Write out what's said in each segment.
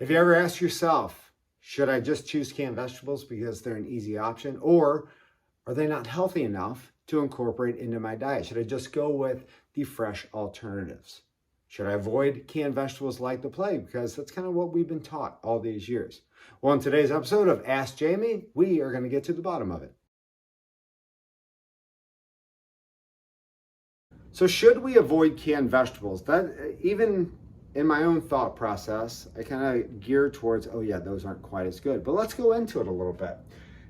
Have you ever asked yourself, should I just choose canned vegetables because they're an easy option, or are they not healthy enough to incorporate into my diet? Should I just go with the fresh alternatives? Should I avoid canned vegetables like the plague? Because that's kind of what we've been taught all these years. Well, in today's episode of Ask Jaime, we are going to get to the bottom of it. So should we avoid canned vegetables? That even in my own thought process, I kind of gear towards, oh yeah, those aren't quite as good. But let's go into it a little bit.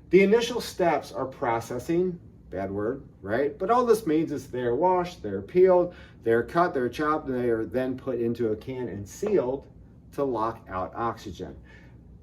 The initial steps are processing, bad word, right? But all this means is they're washed, they're peeled, they're cut, they're chopped, and they are then put into a can and sealed to lock out oxygen.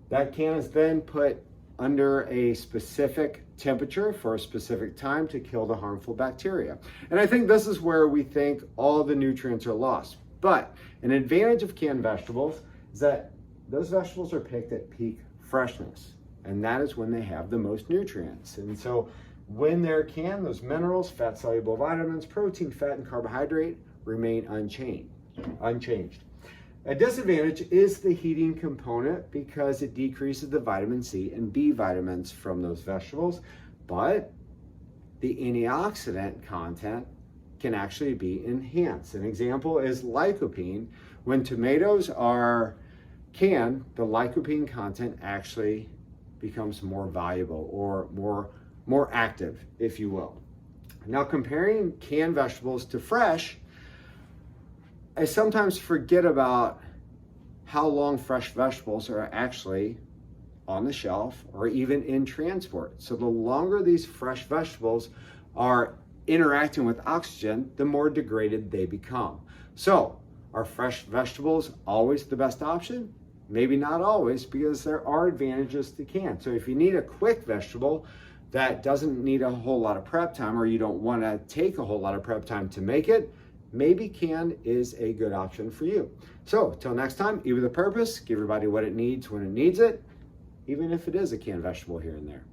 That can is then put under a specific temperature for a specific time to kill the harmful bacteria. And I think this is where we think all the nutrients are lost. But an advantage of canned vegetables is that those vegetables are picked at peak freshness, and that is when they have the most nutrients. And so when they're canned, those minerals, fat-soluble vitamins, protein, fat, and carbohydrate remain unchanged. A disadvantage is the heating component because it decreases the vitamin C and B vitamins from those vegetables, but the antioxidant content can actually be enhanced. An example is lycopene. When tomatoes are canned, the lycopene content actually becomes more valuable or more active, if you will. Now, comparing canned vegetables to fresh, I sometimes forget about how long fresh vegetables are actually on the shelf or even in transport. So the longer these fresh vegetables are interacting with oxygen, the more degraded they become. So are fresh vegetables always the best option? Maybe not always, because there are advantages to canned. So if you need a quick vegetable that doesn't need a whole lot of prep time, or you don't want to take a whole lot of prep time to make it, maybe canned is a good option for you. So till next time, eat with a purpose, give everybody what it needs when it needs it, even if it is a canned vegetable here and there.